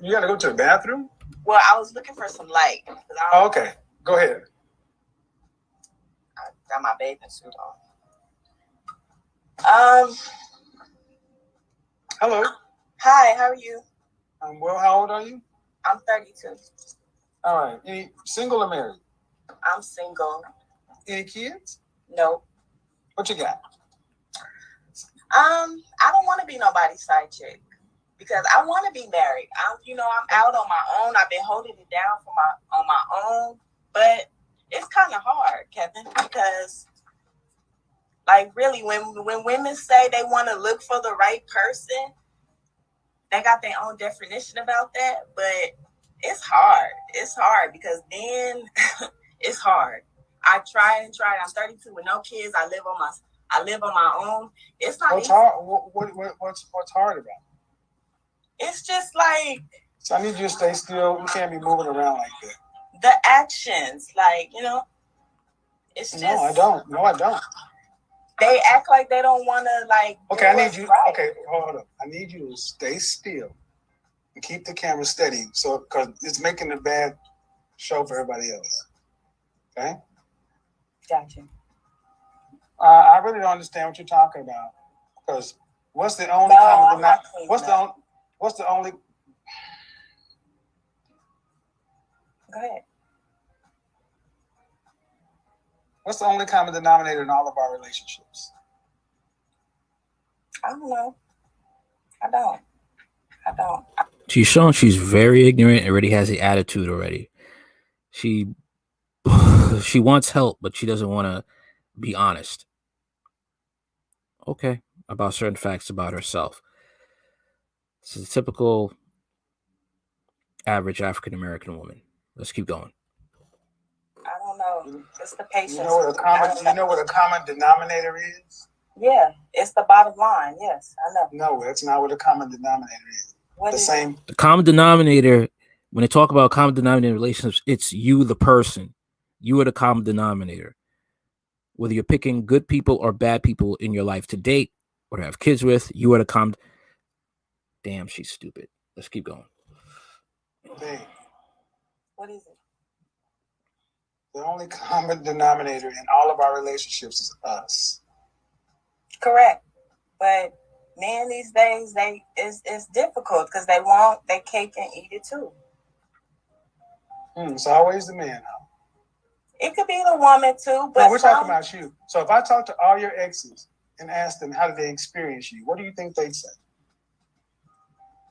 You gotta go to the bathroom? Well, I was looking for some light. Oh, okay. Go ahead. I got my bathing suit on. Hello. Hi, how are you? I'm well. How old are you? I'm 32. All right. Any single or married? I'm single. Any kids? No. What you got? I don't want to be nobody's side chick because I want to be married. I'm out on my own. I've been holding it down on my own, but it's kind of hard, Kevin, because like really, when women say they want to look for the right person, they got their own definition about that, but it's hard. It's hard because then it's hard. I tried and tried. I'm 32 with no kids. I live on my own. It's not. What's hard? What's hard about it? It's just like. So I need you to stay still. You can't be moving around like that. The actions, it's just. No, I don't. They act like they don't want to like. Okay, I need you. Right. Okay, hold up. I need you to stay still and keep the camera steady, so because it's making a bad show for everybody else. Okay. Gotcha. I really don't understand what you're talking about. Because what's the only common denominator? What's the only? Go ahead. What's the only common denominator in all of our relationships? I don't know. I don't. She's shown she's very ignorant and already has the attitude already. She wants help, but she doesn't want to be honest. Okay, about certain facts about herself. This is a typical average African American woman. Let's keep going. I don't know. It's the patience. You know what a common denominator is? Yeah, it's the bottom line. Yes, I know. No, that's not what a common denominator is. The common denominator, when they talk about common denominator relationships, it's you, the person. You are the common denominator. Whether you're picking good people or bad people in your life to date or to have kids with, you are the common. Damn, she's stupid. Let's keep going. Hey. What is it? The only common denominator in all of our relationships is us. Correct. But men these days, it's difficult because they want their cake and eat it too. It's always the man, huh? It could be the woman too, but no, we're talking about you. So if I talk to all your exes and ask them how did they experience you, what do you think they'd say?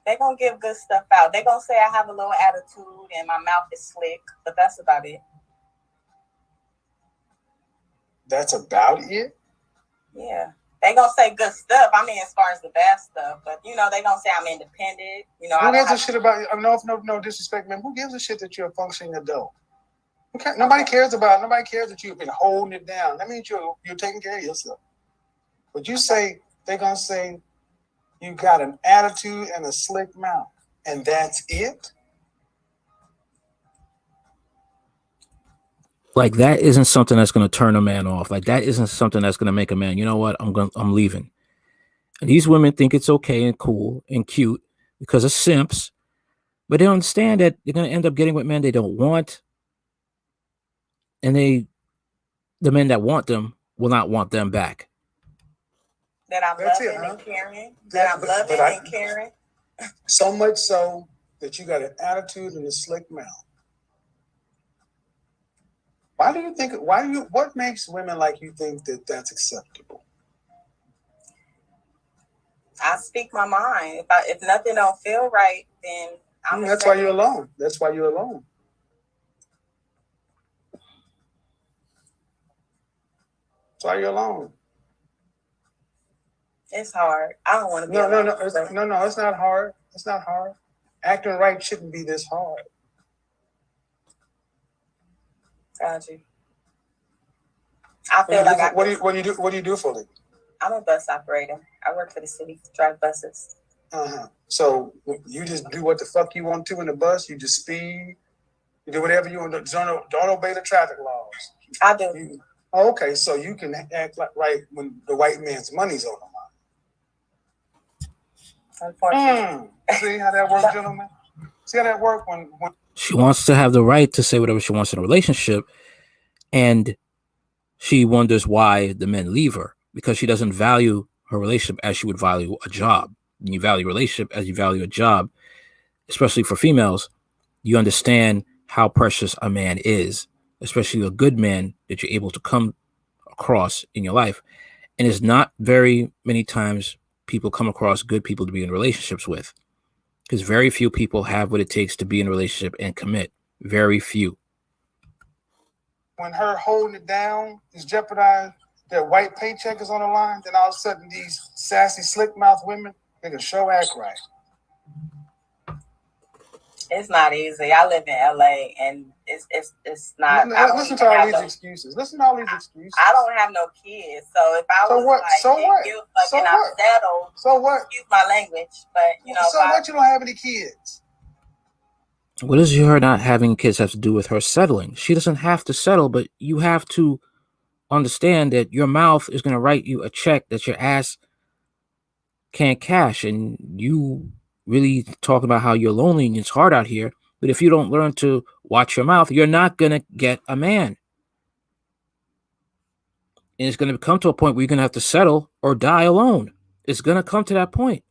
They're gonna give good stuff out. They're gonna say I have a little attitude and my mouth is slick, but that's about it. That's about it? Yeah. They gonna say good stuff. I mean, as far as the bad stuff, but they gonna say I'm independent. Who gives a shit about? No disrespect, man. Who gives a shit that you're a functioning adult? Okay. Nobody cares that you've been holding it down. That means you're taking care of yourself. But you say they're gonna say you got an attitude and a slick mouth, and that's it. Like that isn't something that's going to turn a man off. Like that isn't something that's going to make a man, you know what? I'm leaving. And these women think it's okay and cool and cute because of simps, but they don't understand that they're going to end up getting with men they don't want. And the men that want them will not want them back. That I'm loving and caring. That I'm loving and caring. So much so that you got an attitude and a slick mouth. What makes women like you think that that's acceptable? I speak my mind. If nothing don't feel right, then that's why you're alone. That's why you're alone. That's why you're alone. It's hard. I don't want to be alone. No, it's not hard. It's not hard. Acting right shouldn't be this hard. Got you. I feel like what do you do for a living? I'm a bus operator. I work for the city, drive buses. So you just do what the fuck you want to in the bus. You just speed. You do whatever you want. Don't obey the traffic laws. I do. Okay, so you can act like right when the white man's money's on the line. Unfortunately. See how that works, gentlemen? See how that work when She wants to have the right to say whatever she wants in a relationship, and she wonders why the men leave her because she doesn't value her relationship as she would value a job. When you value a relationship as you value a job, especially for females, you understand how precious a man is, especially a good man that you're able to come across in your life. And it's not very many times people come across good people to be in relationships with, because very few people have what it takes to be in a relationship and commit. Very few. when her holding it down is jeopardized, their white paycheck is on the line, then all of a sudden these sassy, slick mouth women, they can show act right. It's not easy. I live in LA, and it's not. Listen to all these excuses. Listen to all these excuses. I don't have no kids, so if I was like, so what? you fucking, I'm settled. So what? Excuse my language, but you know. So what? You don't have any kids. What does her not having kids have to do with her settling? She doesn't have to settle, but you have to understand that your mouth is going to write you a check that your ass can't cash. And you really talking about how you're lonely and it's hard out here. But if you don't learn to watch your mouth, you're not going to get a man. And it's going to come to a point where you're going to have to settle or die alone. It's going to come to that point.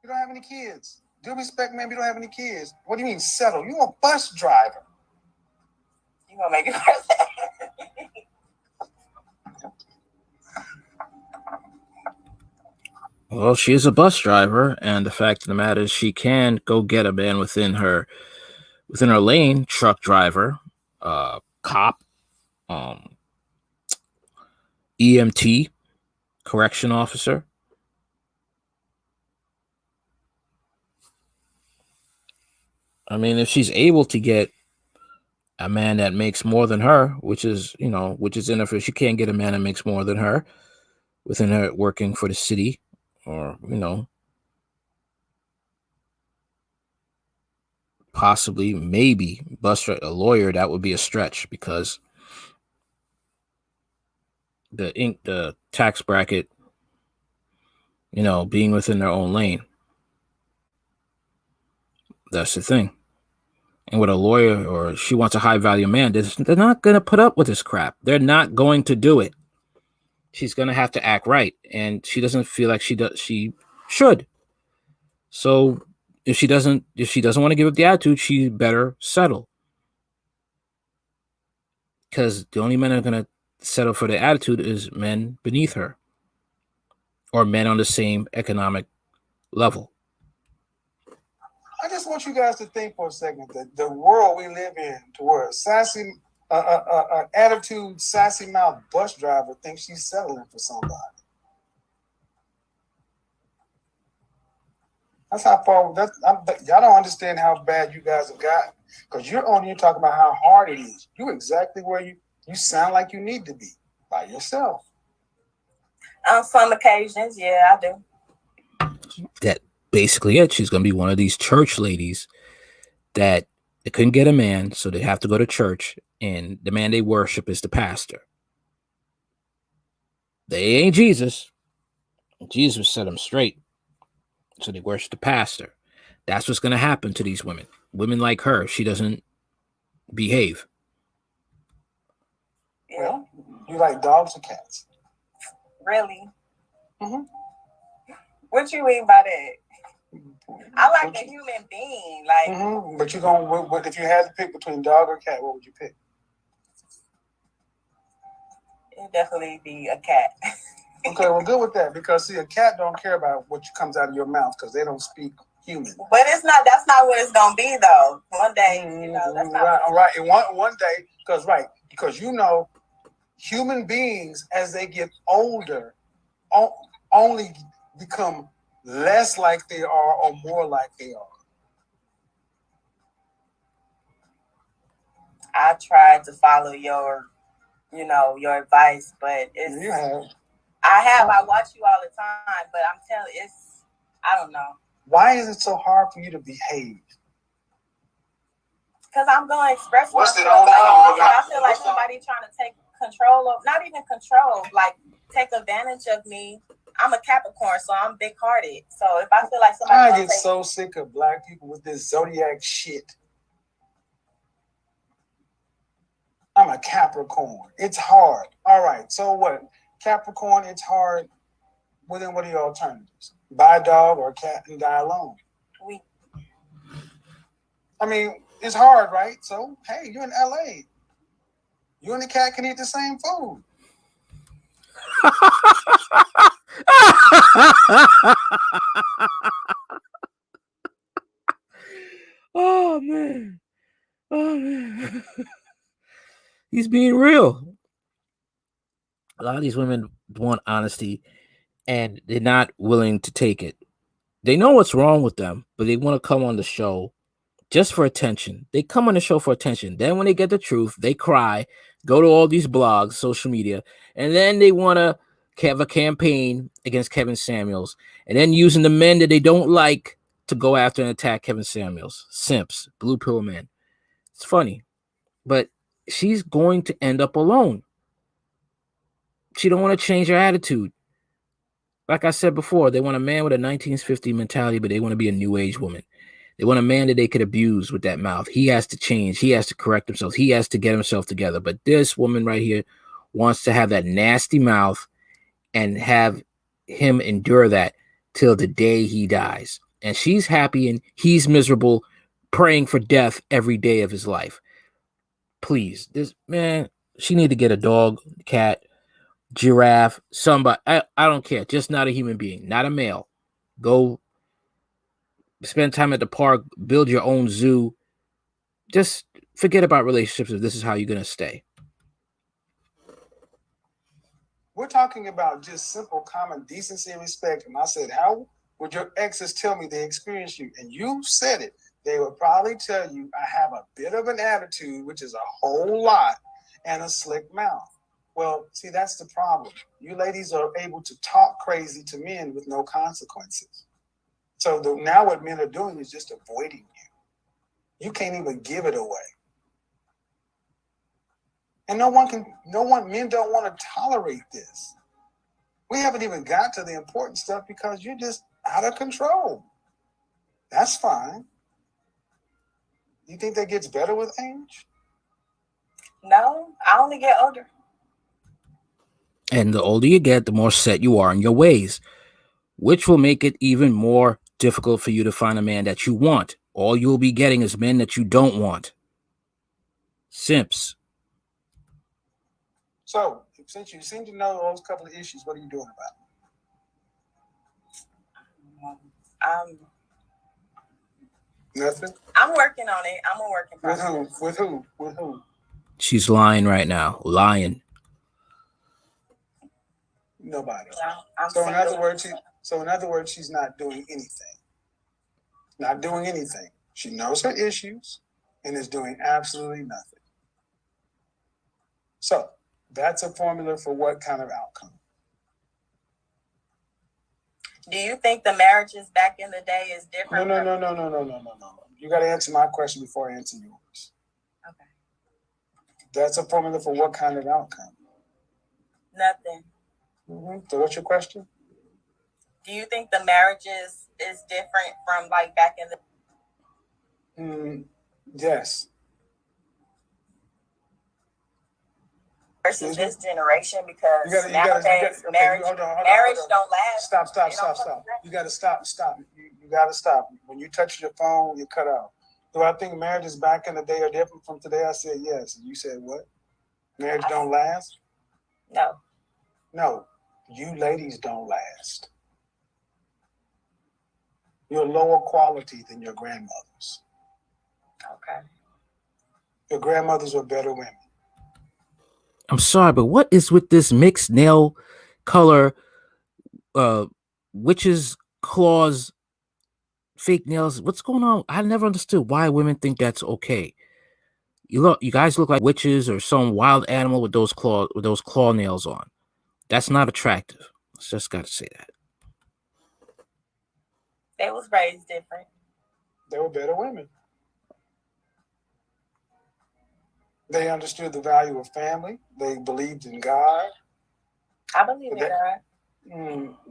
You don't have any kids. Due respect, man, you don't have any kids. What do you mean settle? You a bus driver. You gonna make it worse. Well, she is a bus driver, and the fact of the matter is she can go get a man within her lane, truck driver, cop, EMT, correction officer. I mean, if she's able to get a man that makes more than her, which is in her, she can't get a man that makes more than her within her working for the city, or possibly maybe a lawyer. That would be a stretch because the tax bracket, being within their own lane. That's the thing. And with a lawyer, or she wants a high value man, they're not going to put up with this crap. They're not going to do it. She's going to have to act right. And she doesn't feel like she should. So if she doesn't want to give up the attitude, she better settle. Because the only men that are going to settle for the attitude is men beneath her. Or men on the same economic level. I just want you guys to think for a second that the world we live in, to where a sassy, attitude, sassy mouth bus driver thinks she's settling for somebody. That's how far. Y'all don't understand how bad you guys have gotten, because you're talking about how hard it is. You're exactly where you sound like you need to be by yourself. On some occasions, yeah, I do. That. Basically it. She's going to be one of these church ladies that they couldn't get a man, so they have to go to church, and the man they worship is the pastor. They ain't Jesus. Jesus set them straight, so they worship the pastor. That's what's going to happen to these women. Women like her, she doesn't behave. Well, you like dogs or cats? Really? Mm-hmm. What you mean by that? I like a human being, like. Mm-hmm. But if you had to pick between dog or cat, what would you pick? It'd definitely be a cat. Okay, we're good with that, because see, a cat don't care about what comes out of your mouth because they don't speak human. But that's not what it's gonna be though. One day, that's not right. And one day, because human beings as they get older only become less like they are or more like they are. I tried to follow your advice, but it's. You have. I watch you all the time, but I'm telling I don't know. Why is it so hard for you to behave? Because I'm going to express myself. I feel like somebody trying to take control of, not even control, like take advantage of me. I'm a Capricorn, so I'm big hearted. So if I feel like somebody I gonna get take so sick of black people with this zodiac shit. I'm a Capricorn. It's hard. All right. So what? Capricorn, it's hard. Well, then what are your alternatives? Buy a dog or a cat and die alone. we I mean, it's hard, right? So, hey, you're in LA. You and the cat can eat the same food. Oh man. Oh man. He's being real. A lot of these women want honesty and they're not willing to take it. They know what's wrong with them, but they want to come on the show just for attention. They come on the show for attention. Then when they get the truth, they cry, go to all these blogs, social media, and then they want to have a campaign against Kevin Samuels, and then using the men that they don't like to go after and attack Kevin Samuels. Simps, blue pill men. It's funny, but she's going to end up alone. She don't want to change her attitude. Like I said before, they want a man with a 1950 mentality, but they want to be a new age woman. They want a man that they could abuse with that mouth. He has to change. He has to correct himself. He has to get himself together. But this woman right here wants to have that nasty mouth and have him endure that till the day he dies. And she's happy and he's miserable, praying for death every day of his life. Please, this man, she need to get a dog, cat, giraffe, somebody. I don't care. Just not a human being, not a male. Go spend time at the park, build your own zoo. Just forget about relationships if this is how you're going to stay. We're talking about just simple common decency and respect. And I said, how would your exes tell me they experienced you? And you said it. They would probably tell you, I have a bit of an attitude, which is a whole lot, and a slick mouth. Well, see, that's the problem. You ladies are able to talk crazy to men with no consequences. So now what men are doing is just avoiding you. You can't even give it away. And men don't want to tolerate this. We haven't even got to the important stuff because you're just out of control. That's fine. You think that gets better with age? No, I only get older. And the older you get, the more set you are in your ways, which will make it even more difficult for you to find a man that you want. All you'll be getting is men that you don't want. Simps. So, since you seem to know those couple of issues, what are you doing about it? Nothing? I'm working on it. I'm a work in With process. who? With who? With who? She's lying right now. Lying. Nobody. I'm So in single. other words, she's not doing anything. Not doing anything. She knows her issues and is doing absolutely nothing. So that's a formula for what kind of outcome? Do you think the marriages back in the day is different? No. You got to answer my question before I answer yours. Okay. That's a formula for what kind of outcome? Nothing. Mm-hmm. So what's your question? Do you think the marriages is different from like back in the Yes. versus this generation? Because nowadays marriage don't last. Stop. You got to stop. You got to stop. When you touch your phone, you cut out. Do I think marriages back in the day are different from today? I said yes. And you said what? Marriage don't last? No. No. You ladies don't last. You're lower quality than your grandmothers. Okay. Your grandmothers were better women. I'm sorry, but what is with this mixed nail color, witches' claws, fake nails? What's going on? I never understood why women think that's okay. You guys look like witches or some wild animal with those claw nails on. That's not attractive. Just got to say that. They was raised different. They were better women. They understood the value of family. They believed in God. I believe in God.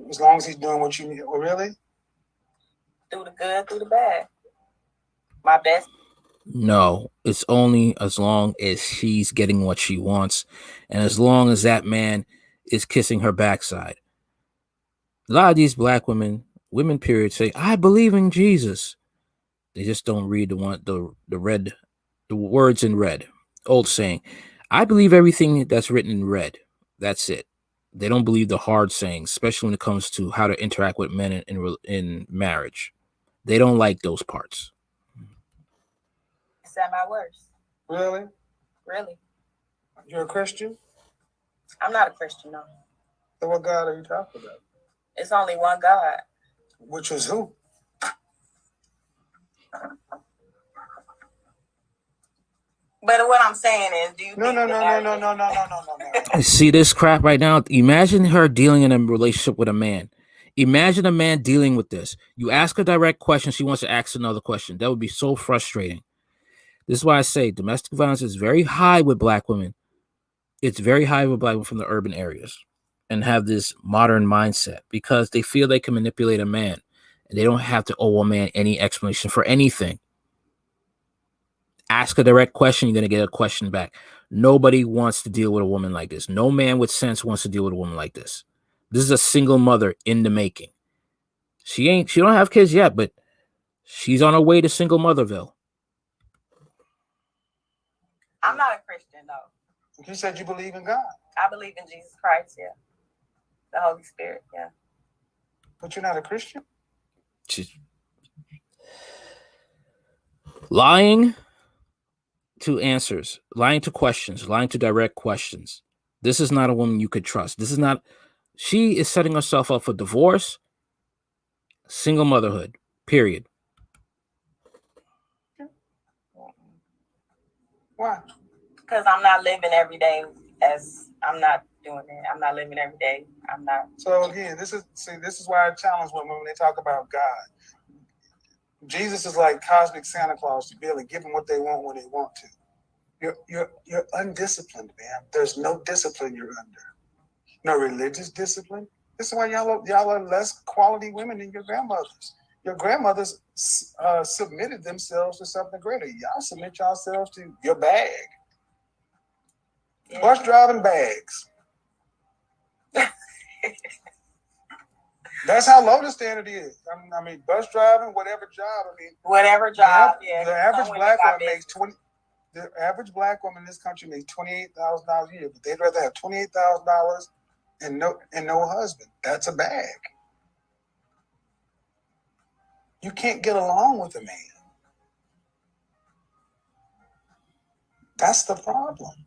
As long as he's doing what you need. Oh, really? Through the good, through the bad. My best. No, it's only as long as she's getting what she wants, and as long as that man is kissing her backside. A lot of these black women period, say, "I believe in Jesus." They just don't read the words in red. Old saying, "I believe everything that's written in red." That's it. They don't believe the hard sayings, especially when it comes to how to interact with men in marriage. They don't like those parts. It's at my worst. Really? Really. You're a Christian? I'm not a Christian, no. So what God are you talking about? It's only one God. Which is who? But what I'm saying is, do you No. See this crap right now? Imagine her dealing in a relationship with a man. Imagine a man dealing with this. You ask a direct question, she wants to ask another question. That would be so frustrating. This is why I say domestic violence is very high with black women. It's very high with black women from the urban areas and have this modern mindset because they feel they can manipulate a man and they don't have to owe a man any explanation for anything. Ask a direct question, you're going to get a question back. Nobody wants to deal with a woman like this. No man with sense wants to deal with a woman like this. This is a single mother in the making. She don't have kids yet, but she's on her way to single motherville. I'm not a Christian, though. You said you believe in God. I believe in Jesus Christ, yeah. The Holy Spirit, yeah. But you're not a Christian? Lying to answers, lying to questions, lying to direct questions. This is not a woman you could trust. She is setting herself up for divorce, single motherhood, period. Why? Because I'm not living every day I'm not doing it. I'm not living every day. I'm not. So again, this is why I challenge women when they talk about God. Jesus is like cosmic Santa Claus to be able to give them what they want when they want to. You're undisciplined, man. There's no discipline you're under. No religious discipline. This is why y'all are less quality women than your grandmothers. Your grandmothers submitted themselves to something greater. Y'all submit yourselves to your bag. Yeah. Bus driving bags. That's how low the standard is. I mean, bus driving, whatever job. Whatever job. The average black woman makes The average black woman in this country makes $28,000 a year, but they'd rather have $28,000 and no husband. That's a bag. You can't get along with a man. That's the problem.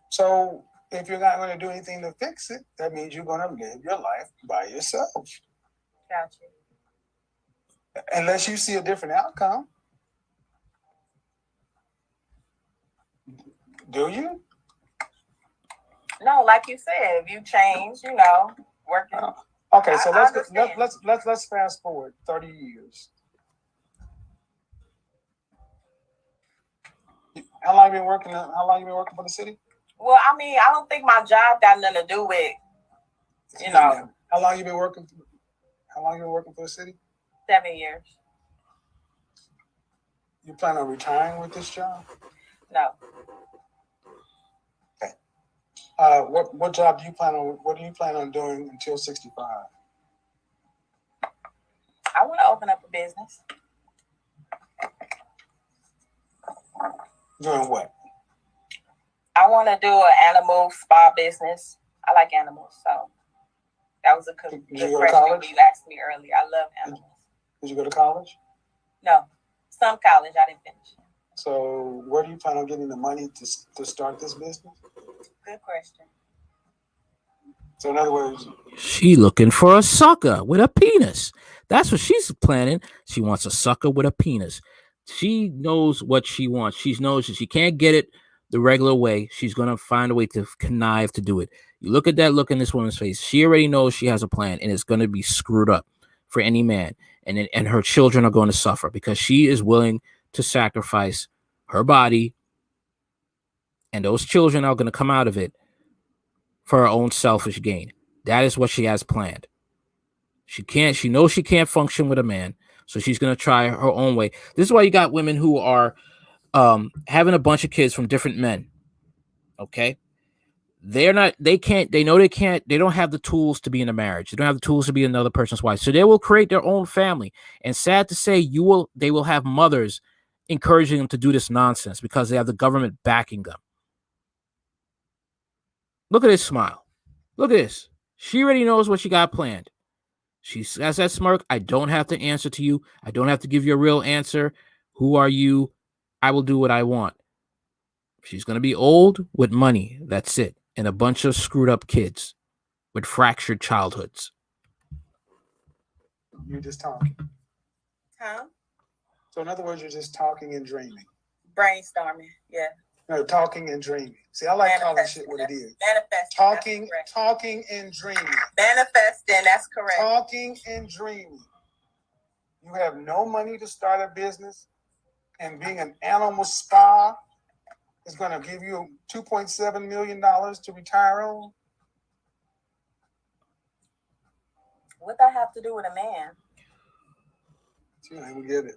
So if you're not going to do anything to fix it, that means you're going to live your life by yourself. Gotcha. Unless you see a different outcome. Do you? No, like you said, if you change, working. Okay, so let's fast forward 30 years. How long you been working for the city? Well, I don't think my job got nothing to do with, How long you been working for the city? 7 years. You plan on retiring with this job? No. Okay. What job do you plan on? What do you plan on doing until 65? I want to open up a business. Doing what? I want to do an animal spa business. I like animals, so that was a good question you asked me earlier. I love animals. Did you go to college? No, some college. I didn't finish. So where do you plan on getting the money to start this business? Good question. So in other words, she looking for a sucker with a penis. That's what she's planning. She wants a sucker with a penis. She knows what she wants. She knows that she can't get it the regular way. She's going to find a way to connive to do it. You look at that look in this woman's face. She already knows she has a plan, and it's going to be screwed up for any man. And her children are going to suffer because she is willing to sacrifice her body, and those children are going to come out of it for her own selfish gain. That is what she has planned. She knows she can't function with a man, so she's going to try her own way. This is why you got women who are having a bunch of kids from different men. Okay? They know they can't, they don't have the tools to be in a marriage. They don't have the tools to be another person's wife. So they will create their own family. And sad to say, they will have mothers encouraging them to do this nonsense because they have the government backing them. Look at this smile. Look at this. She already knows what she got planned. She has that smirk. I don't have to answer to you. I don't have to give you a real answer. Who are you? I will do what I want. She's going to be old with money. That's it. And a bunch of screwed up kids with fractured childhoods. You're just talking. Huh? So in other words, you're just talking and dreaming. Brainstorming. Yeah. No, talking and dreaming. See, I like calling shit what it is. Manifesting. Talking and dreaming. Manifesting, that's correct. Talking and dreaming. You have no money to start a business, and being an animal spa is going to give you $2.7 million to retire on. What that have to do with a man? She don't even get it.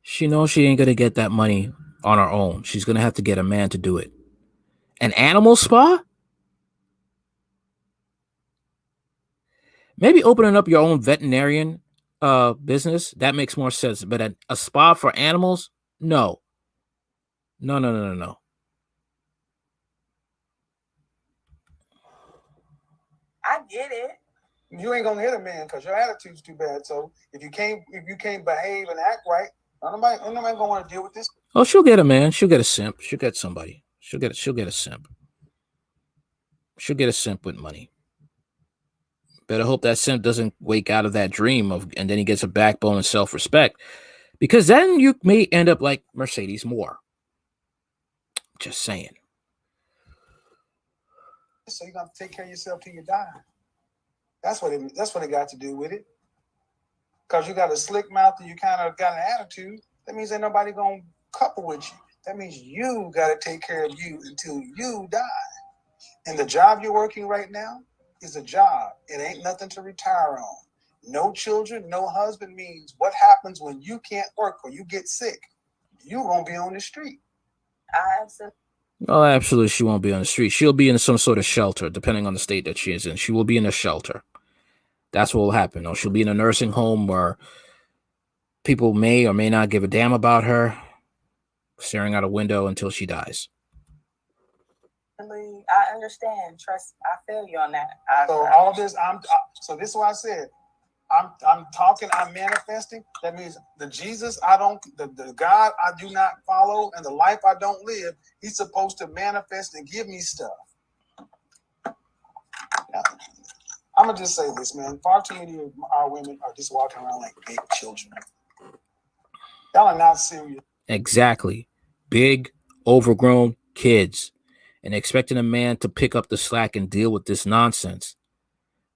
She knows she ain't going to get that money on her own. She's going to have to get a man to do it. An animal spa? Maybe opening up your own veterinarian business. That makes more sense. But a spa for animals? No. No. I get it. You ain't gonna hit a man because your attitude's too bad. So if you can't behave and act right, nobody gonna want to deal with this. Oh, she'll get a man. She'll get a simp. She'll get somebody. She'll get a simp. She'll get a simp with money. Better hope that simp doesn't wake out of that dream and then he gets a backbone and self-respect, because then you may end up like Mercedes Moore. Just saying. So you're gonna take care of yourself till you die. That's what it got to do with it. Because you got a slick mouth and you kind of got an attitude. That means ain't nobody gonna couple with you. That means you got to take care of you until you die. And the job you're working right now is a job. It ain't nothing to retire on. No children, no husband means what happens when you can't work or you get sick. You're gonna be on the street. Oh, absolutely. She won't be on the street. She'll be in some sort of shelter, depending on the state that she is in. She will be in a shelter. That's what will happen. Or she'll be in a nursing home where people may or may not give a damn about her, staring out a window until she dies. I understand. Trust, I feel you on that. So all of this, so this is what I said. I'm talking, I'm manifesting. That means the Jesus the God I do not follow and the life I don't live, he's supposed to manifest and give me stuff. Now, I'm gonna just say this, man. Far too many of our women are just walking around like big children. Y'all are not serious. Exactly. Big, overgrown kids. And expecting a man to pick up the slack and deal with this nonsense.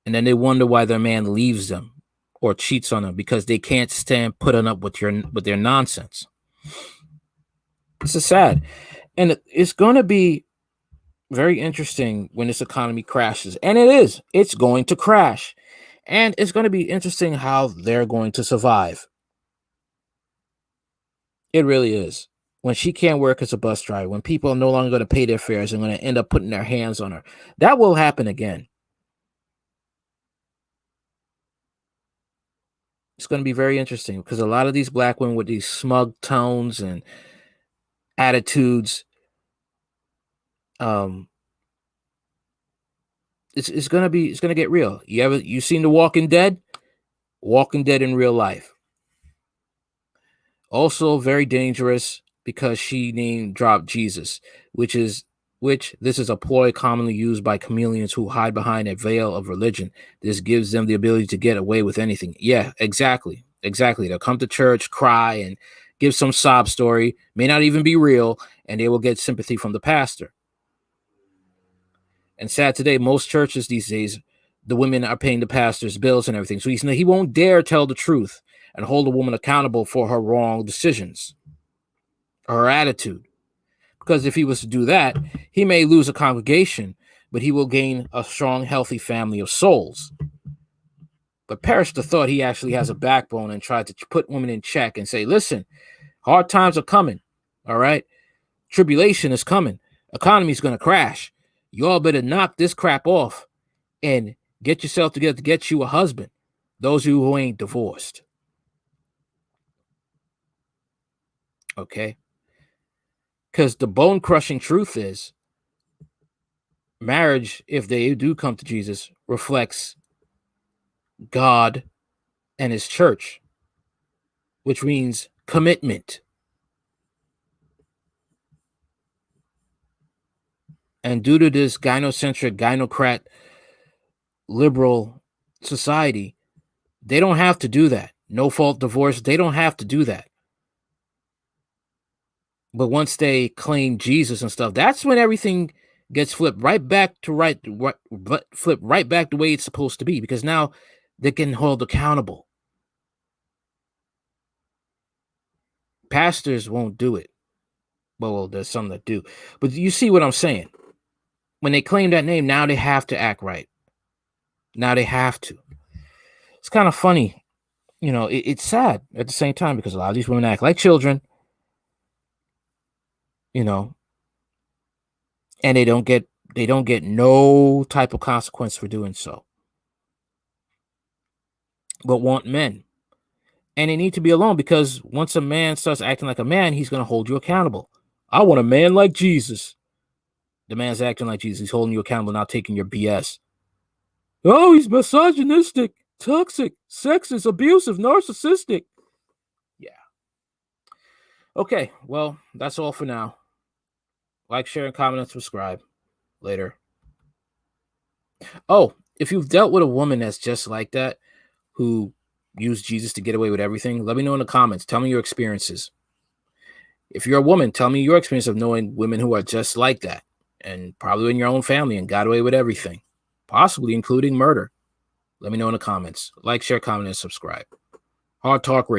And then they wonder why their man leaves them or cheats on them because they can't stand putting up with their nonsense. This is sad. And it's going to be very interesting when this economy crashes. And it is. It's going to crash. And it's going to be interesting how they're going to survive. It really is. When she can't work as a bus driver, when people are no longer going to pay their fares and going to end up putting their hands on her, that will happen again. It's going to be very interesting because a lot of these black women with these smug tones and attitudes, it's going to get real. You seen The Walking Dead? Walking Dead in real life. Also very dangerous because she name dropped Jesus, which this is a ploy commonly used by chameleons who hide behind a veil of religion. This gives them the ability to get away with anything. Yeah, exactly. They'll come to church, cry, and give some sob story, may not even be real, and they will get sympathy from the pastor. And sad today, most churches these days, the women are paying the pastor's bills and everything. So he won't dare tell the truth and hold a woman accountable for her wrong decisions or her attitude. Because if he was to do that, he may lose a congregation but he will gain a strong, healthy family of souls. But perish the thought he actually has a backbone and tried to put women in check and say, listen, hard times are coming. All right. Tribulation is coming. Economy's going to crash. You all better knock this crap off and get yourself together to get you a husband. Those of you who ain't divorced. Okay. Because the bone crushing truth is marriage, if they do come to Jesus, reflects God and his church, which means commitment. And due to this gynocentric, gynocrat, liberal society, they don't have to do that. No fault divorce, they don't have to do that. But once they claim Jesus and stuff, that's when everything gets flipped right back to flip right back the way it's supposed to be, because now they can hold accountable. Pastors won't do it. Well, there's some that do. But you see what I'm saying? When they claim that name, now they have to act right. Now they have to. It's kind of funny. You know, it's sad at the same time because a lot of these women act like children, you know, and they don't get no type of consequence for doing so. But want men. And they need to be alone, because once a man starts acting like a man, he's going to hold you accountable. I want a man like Jesus. The man's acting like Jesus. He's holding you accountable, not taking your BS. Oh, he's misogynistic, toxic, sexist, abusive, narcissistic. Yeah. Okay, well, that's all for now. Like, share, and comment, and subscribe. Later. Oh, if you've dealt with a woman that's just like that, who used Jesus to get away with everything, let me know in the comments. Tell me your experiences. If you're a woman, tell me your experience of knowing women who are just like that, and probably in your own family and got away with everything, possibly including murder. Let me know in the comments. Like, share, comment, and subscribe. Hard Talk Radio.